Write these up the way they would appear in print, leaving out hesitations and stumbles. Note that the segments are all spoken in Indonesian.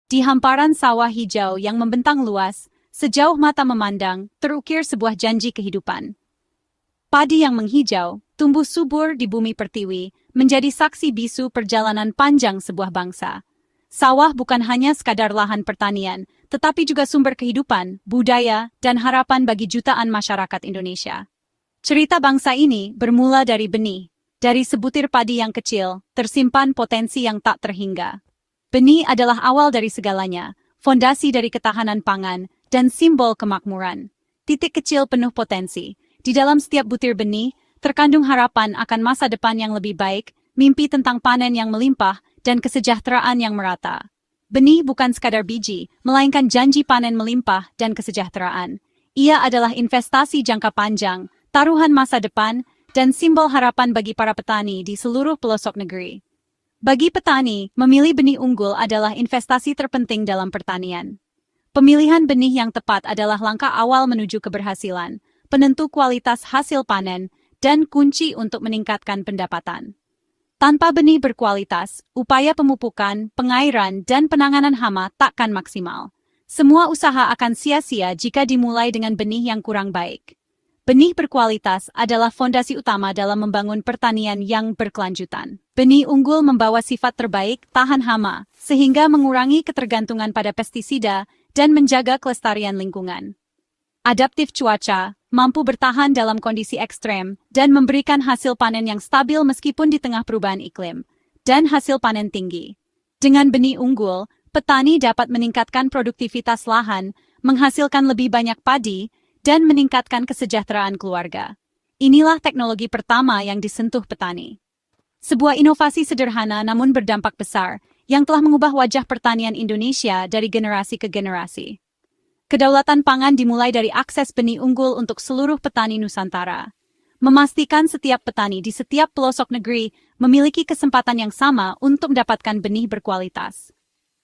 Di hamparan sawah hijau yang membentang luas, sejauh mata memandang, terukir sebuah janji kehidupan. Padi yang menghijau, tumbuh subur di bumi pertiwi, menjadi saksi bisu perjalanan panjang sebuah bangsa. Sawah bukan hanya sekadar lahan pertanian, tetapi juga sumber kehidupan, budaya, dan harapan bagi jutaan masyarakat Indonesia. Cerita bangsa ini bermula dari benih. Dari sebutir padi yang kecil, tersimpan potensi yang tak terhingga. Benih adalah awal dari segalanya, fondasi dari ketahanan pangan, dan simbol kemakmuran. Titik kecil penuh potensi. Di dalam setiap butir benih, terkandung harapan akan masa depan yang lebih baik, mimpi tentang panen yang melimpah, dan kesejahteraan yang merata. Benih bukan sekadar biji, melainkan janji panen melimpah dan kesejahteraan. Ia adalah investasi jangka panjang, taruhan masa depan, dan simbol harapan bagi para petani di seluruh pelosok negeri. Bagi petani, memilih benih unggul adalah investasi terpenting dalam pertanian. Pemilihan benih yang tepat adalah langkah awal menuju keberhasilan, penentu kualitas hasil panen, dan kunci untuk meningkatkan pendapatan. Tanpa benih berkualitas, upaya pemupukan, pengairan, dan penanganan hama takkan maksimal. Semua usaha akan sia-sia jika dimulai dengan benih yang kurang baik. Benih berkualitas adalah fondasi utama dalam membangun pertanian yang berkelanjutan. Benih unggul membawa sifat terbaik, tahan hama, sehingga mengurangi ketergantungan pada pestisida dan menjaga kelestarian lingkungan. Adaptif cuaca, mampu bertahan dalam kondisi ekstrem, dan memberikan hasil panen yang stabil meskipun di tengah perubahan iklim, dan hasil panen tinggi. Dengan benih unggul, petani dapat meningkatkan produktivitas lahan, menghasilkan lebih banyak padi, dan meningkatkan kesejahteraan keluarga. Inilah teknologi pertama yang disentuh petani. Sebuah inovasi sederhana namun berdampak besar, yang telah mengubah wajah pertanian Indonesia dari generasi ke generasi. Kedaulatan pangan dimulai dari akses benih unggul untuk seluruh petani Nusantara. Memastikan setiap petani di setiap pelosok negeri memiliki kesempatan yang sama untuk mendapatkan benih berkualitas.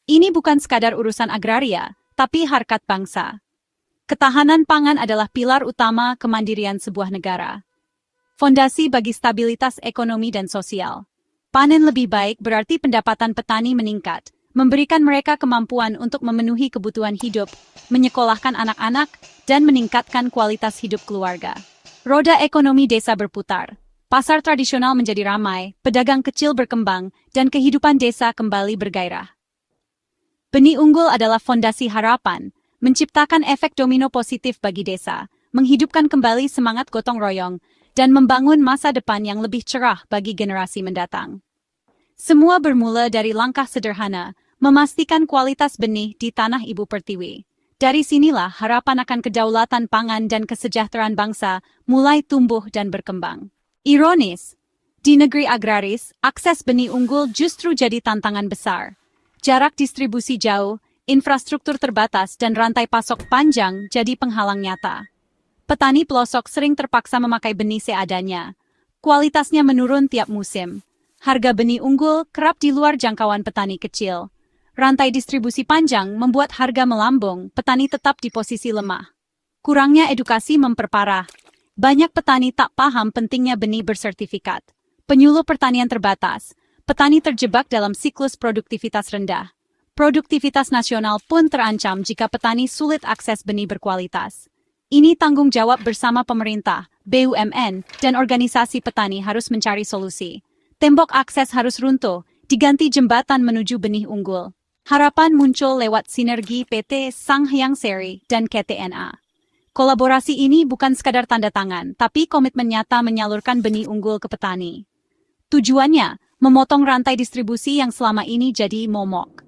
Ini bukan sekadar urusan agraria, tapi harkat bangsa. Ketahanan pangan adalah pilar utama kemandirian sebuah negara. Fondasi bagi stabilitas ekonomi dan sosial. Panen lebih baik berarti pendapatan petani meningkat, memberikan mereka kemampuan untuk memenuhi kebutuhan hidup, menyekolahkan anak-anak, dan meningkatkan kualitas hidup keluarga. Roda ekonomi desa berputar. Pasar tradisional menjadi ramai, pedagang kecil berkembang, dan kehidupan desa kembali bergairah. Benih unggul adalah fondasi harapan, menciptakan efek domino positif bagi desa, menghidupkan kembali semangat gotong royong, dan membangun masa depan yang lebih cerah bagi generasi mendatang. Semua bermula dari langkah sederhana, memastikan kualitas benih di tanah ibu pertiwi. Dari sinilah harapan akan kedaulatan pangan dan kesejahteraan bangsa mulai tumbuh dan berkembang. Ironis, di negeri agraris, akses benih unggul justru jadi tantangan besar. Jarak distribusi jauh, infrastruktur terbatas dan rantai pasok panjang jadi penghalang nyata. Petani pelosok sering terpaksa memakai benih seadanya. Kualitasnya menurun tiap musim. Harga benih unggul kerap di luar jangkauan petani kecil. Rantai distribusi panjang membuat harga melambung, petani tetap di posisi lemah. Kurangnya edukasi memperparah. Banyak petani tak paham pentingnya benih bersertifikat. Penyuluh pertanian terbatas. Petani terjebak dalam siklus produktivitas rendah. Produktivitas nasional pun terancam jika petani sulit akses benih berkualitas. Ini tanggung jawab bersama pemerintah, BUMN, dan organisasi petani harus mencari solusi. Tembok akses harus runtuh, diganti jembatan menuju benih unggul. Harapan muncul lewat sinergi PT Sanghyang Seri dan KTNA. Kolaborasi ini bukan sekadar tanda tangan, tapi komitmen nyata menyalurkan benih unggul ke petani. Tujuannya, memotong rantai distribusi yang selama ini jadi momok.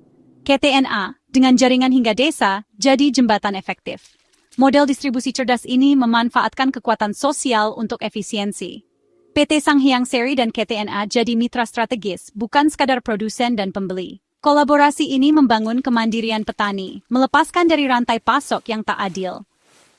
KTNA, dengan jaringan hingga desa, jadi jembatan efektif. Model distribusi cerdas ini memanfaatkan kekuatan sosial untuk efisiensi. PT Sanghyang Seri dan KTNA jadi mitra strategis, bukan sekadar produsen dan pembeli. Kolaborasi ini membangun kemandirian petani, melepaskan dari rantai pasok yang tak adil.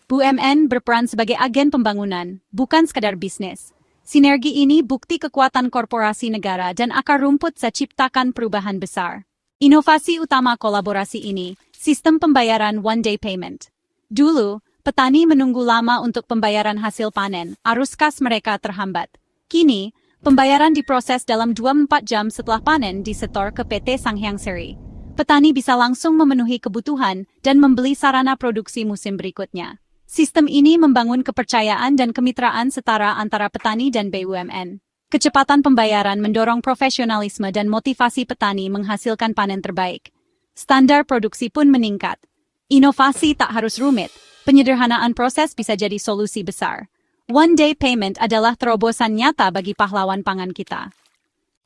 BUMN berperan sebagai agen pembangunan, bukan sekadar bisnis. Sinergi ini bukti kekuatan korporasi negara dan akar rumput seciptakan perubahan besar. Inovasi utama kolaborasi ini, sistem pembayaran one-day payment. Dulu, petani menunggu lama untuk pembayaran hasil panen, arus kas mereka terhambat. Kini, pembayaran diproses dalam 24 jam setelah panen disetor ke PT Sanghyang Seri. Petani bisa langsung memenuhi kebutuhan dan membeli sarana produksi musim berikutnya. Sistem ini membangun kepercayaan dan kemitraan setara antara petani dan BUMN. Kecepatan pembayaran mendorong profesionalisme dan motivasi petani menghasilkan panen terbaik. Standar produksi pun meningkat. Inovasi tak harus rumit, penyederhanaan proses bisa jadi solusi besar. One-day payment adalah terobosan nyata bagi pahlawan pangan kita.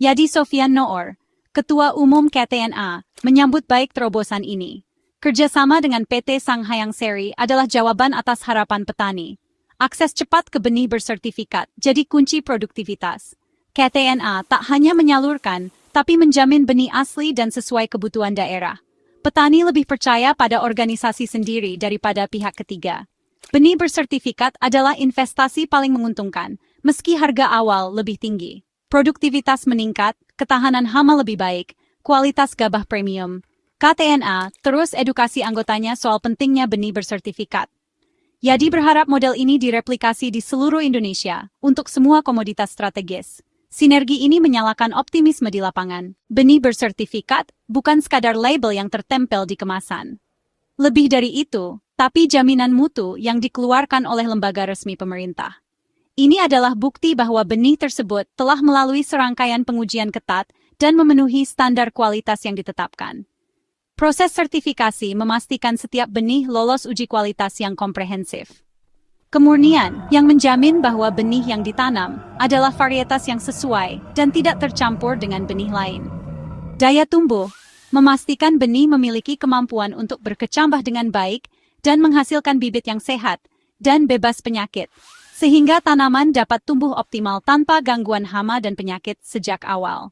Yadi Sofian Noor, Ketua Umum KTNA, menyambut baik terobosan ini. Kerjasama dengan PT Sanghayang Seri adalah jawaban atas harapan petani. Akses cepat ke benih bersertifikat jadi kunci produktivitas. KTNA tak hanya menyalurkan, tapi menjamin benih asli dan sesuai kebutuhan daerah. Petani lebih percaya pada organisasi sendiri daripada pihak ketiga. Benih bersertifikat adalah investasi paling menguntungkan, meski harga awal lebih tinggi. Produktivitas meningkat, ketahanan hama lebih baik, kualitas gabah premium. KTNA terus edukasi anggotanya soal pentingnya benih bersertifikat. Yadi berharap model ini direplikasi di seluruh Indonesia untuk semua komoditas strategis. Sinergi ini menyalakan optimisme di lapangan. Benih bersertifikat bukan sekadar label yang tertempel di kemasan. Lebih dari itu, tapi jaminan mutu yang dikeluarkan oleh lembaga resmi pemerintah. Ini adalah bukti bahwa benih tersebut telah melalui serangkaian pengujian ketat dan memenuhi standar kualitas yang ditetapkan. Proses sertifikasi memastikan setiap benih lolos uji kualitas yang komprehensif. Kemurnian yang menjamin bahwa benih yang ditanam adalah varietas yang sesuai dan tidak tercampur dengan benih lain. Daya tumbuh memastikan benih memiliki kemampuan untuk berkecambah dengan baik dan menghasilkan bibit yang sehat dan bebas penyakit, sehingga tanaman dapat tumbuh optimal tanpa gangguan hama dan penyakit sejak awal.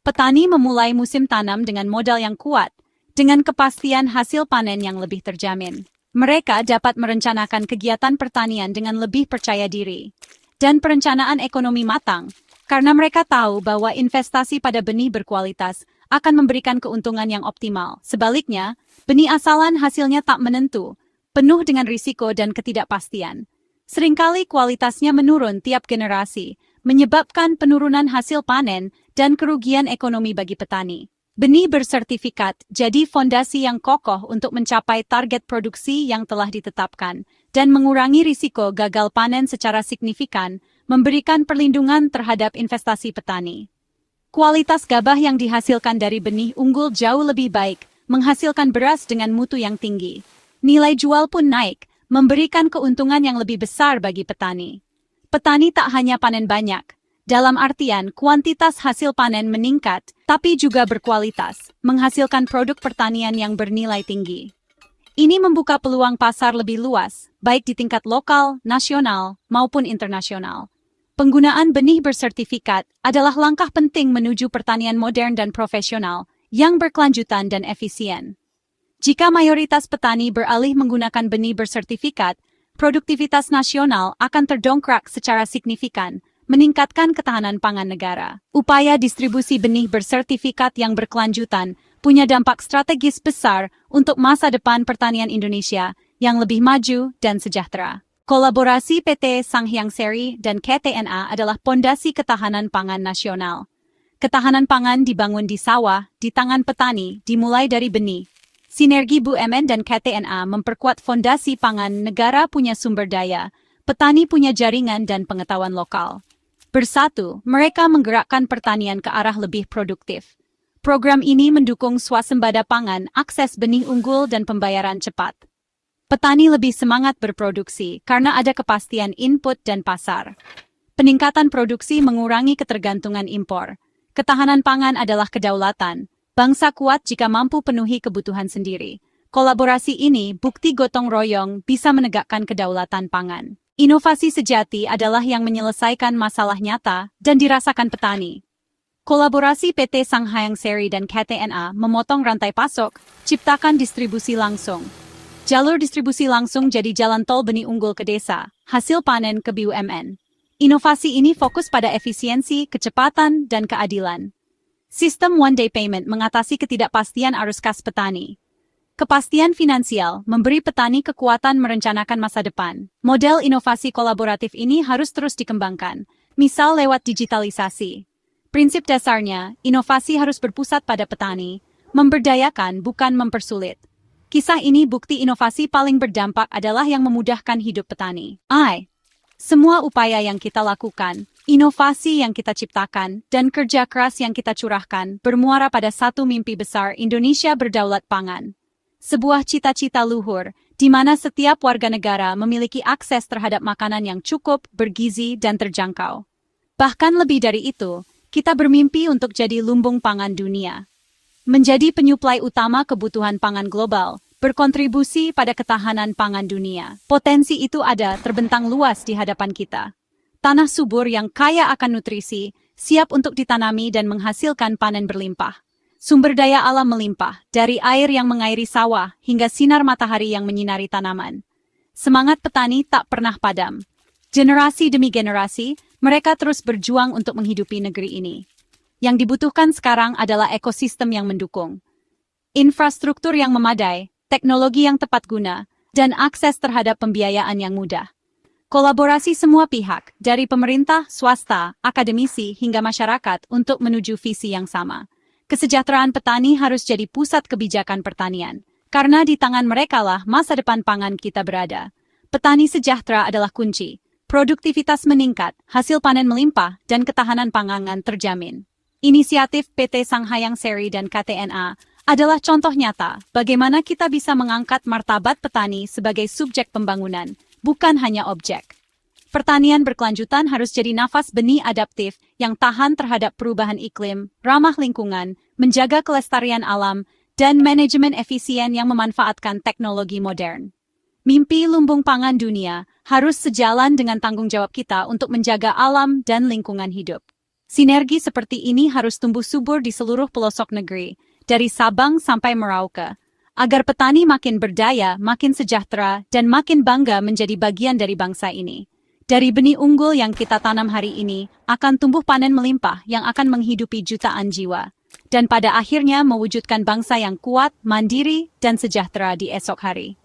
Petani memulai musim tanam dengan modal yang kuat, dengan kepastian hasil panen yang lebih terjamin. Mereka dapat merencanakan kegiatan pertanian dengan lebih percaya diri dan perencanaan ekonomi matang, karena mereka tahu bahwa investasi pada benih berkualitas akan memberikan keuntungan yang optimal. Sebaliknya, benih asalan hasilnya tak menentu, penuh dengan risiko dan ketidakpastian. Seringkali kualitasnya menurun tiap generasi, menyebabkan penurunan hasil panen dan kerugian ekonomi bagi petani. Benih bersertifikat jadi fondasi yang kokoh untuk mencapai target produksi yang telah ditetapkan dan mengurangi risiko gagal panen secara signifikan, memberikan perlindungan terhadap investasi petani. Kualitas gabah yang dihasilkan dari benih unggul jauh lebih baik, menghasilkan beras dengan mutu yang tinggi. Nilai jual pun naik, memberikan keuntungan yang lebih besar bagi petani. Petani tak hanya panen banyak, dalam artian kuantitas hasil panen meningkat, tapi juga berkualitas, menghasilkan produk pertanian yang bernilai tinggi. Ini membuka peluang pasar lebih luas, baik di tingkat lokal, nasional, maupun internasional. Penggunaan benih bersertifikat adalah langkah penting menuju pertanian modern dan profesional, yang berkelanjutan dan efisien. Jika mayoritas petani beralih menggunakan benih bersertifikat, produktivitas nasional akan terdongkrak secara signifikan, meningkatkan ketahanan pangan negara. Upaya distribusi benih bersertifikat yang berkelanjutan punya dampak strategis besar untuk masa depan pertanian Indonesia yang lebih maju dan sejahtera. Kolaborasi PT Sanghayang Seri dan KTNA adalah pondasi ketahanan pangan nasional. Ketahanan pangan dibangun di sawah, di tangan petani, dimulai dari benih. Sinergi BUMN dan KTNA memperkuat fondasi pangan. Negara punya sumber daya, petani punya jaringan dan pengetahuan lokal. Bersatu, mereka menggerakkan pertanian ke arah lebih produktif. Program ini mendukung swasembada pangan, akses benih unggul dan pembayaran cepat. Petani lebih semangat berproduksi karena ada kepastian input dan pasar. Peningkatan produksi mengurangi ketergantungan impor. Ketahanan pangan adalah kedaulatan. Bangsa kuat jika mampu penuhi kebutuhan sendiri. Kolaborasi ini bukti gotong royong bisa menegakkan kedaulatan pangan. Inovasi sejati adalah yang menyelesaikan masalah nyata dan dirasakan petani. Kolaborasi PT Sanghayang Seri dan KTNA memotong rantai pasok, ciptakan distribusi langsung. Jalur distribusi langsung jadi jalan tol benih unggul ke desa, hasil panen ke BUMN. Inovasi ini fokus pada efisiensi, kecepatan, dan keadilan. Sistem one-day payment mengatasi ketidakpastian arus kas petani. Kepastian finansial memberi petani kekuatan merencanakan masa depan. Model inovasi kolaboratif ini harus terus dikembangkan, misal lewat digitalisasi. Prinsip dasarnya, inovasi harus berpusat pada petani, memberdayakan bukan mempersulit. Kisah ini bukti inovasi paling berdampak adalah yang memudahkan hidup petani. Semua upaya yang kita lakukan, inovasi yang kita ciptakan, dan kerja keras yang kita curahkan bermuara pada satu mimpi besar Indonesia berdaulat pangan. Sebuah cita-cita luhur, di mana setiap warga negara memiliki akses terhadap makanan yang cukup, bergizi, dan terjangkau. Bahkan lebih dari itu, kita bermimpi untuk jadi lumbung pangan dunia. Menjadi penyuplai utama kebutuhan pangan global, berkontribusi pada ketahanan pangan dunia. Potensi itu ada terbentang luas di hadapan kita. Tanah subur yang kaya akan nutrisi, siap untuk ditanami dan menghasilkan panen berlimpah. Sumber daya alam melimpah, dari air yang mengairi sawah hingga sinar matahari yang menyinari tanaman. Semangat petani tak pernah padam. Generasi demi generasi, mereka terus berjuang untuk menghidupi negeri ini. Yang dibutuhkan sekarang adalah ekosistem yang mendukung. Infrastruktur yang memadai, teknologi yang tepat guna, dan akses terhadap pembiayaan yang mudah. Kolaborasi semua pihak, dari pemerintah, swasta, akademisi, hingga masyarakat untuk menuju visi yang sama. Kesejahteraan petani harus jadi pusat kebijakan pertanian, karena di tangan merekalah masa depan pangan kita berada. Petani sejahtera adalah kunci. Produktivitas meningkat, hasil panen melimpah, dan ketahanan pangan terjamin. Inisiatif PT Sanghayang Seri dan KTNA adalah contoh nyata bagaimana kita bisa mengangkat martabat petani sebagai subjek pembangunan, bukan hanya objek. Pertanian berkelanjutan harus jadi nafas benih adaptif yang tahan terhadap perubahan iklim, ramah lingkungan, menjaga kelestarian alam, dan manajemen efisien yang memanfaatkan teknologi modern. Mimpi lumbung pangan dunia harus sejalan dengan tanggung jawab kita untuk menjaga alam dan lingkungan hidup. Sinergi seperti ini harus tumbuh subur di seluruh pelosok negeri, dari Sabang sampai Merauke, agar petani makin berdaya, makin sejahtera, dan makin bangga menjadi bagian dari bangsa ini. Dari benih unggul yang kita tanam hari ini, akan tumbuh panen melimpah yang akan menghidupi jutaan jiwa, dan pada akhirnya mewujudkan bangsa yang kuat, mandiri, dan sejahtera di esok hari.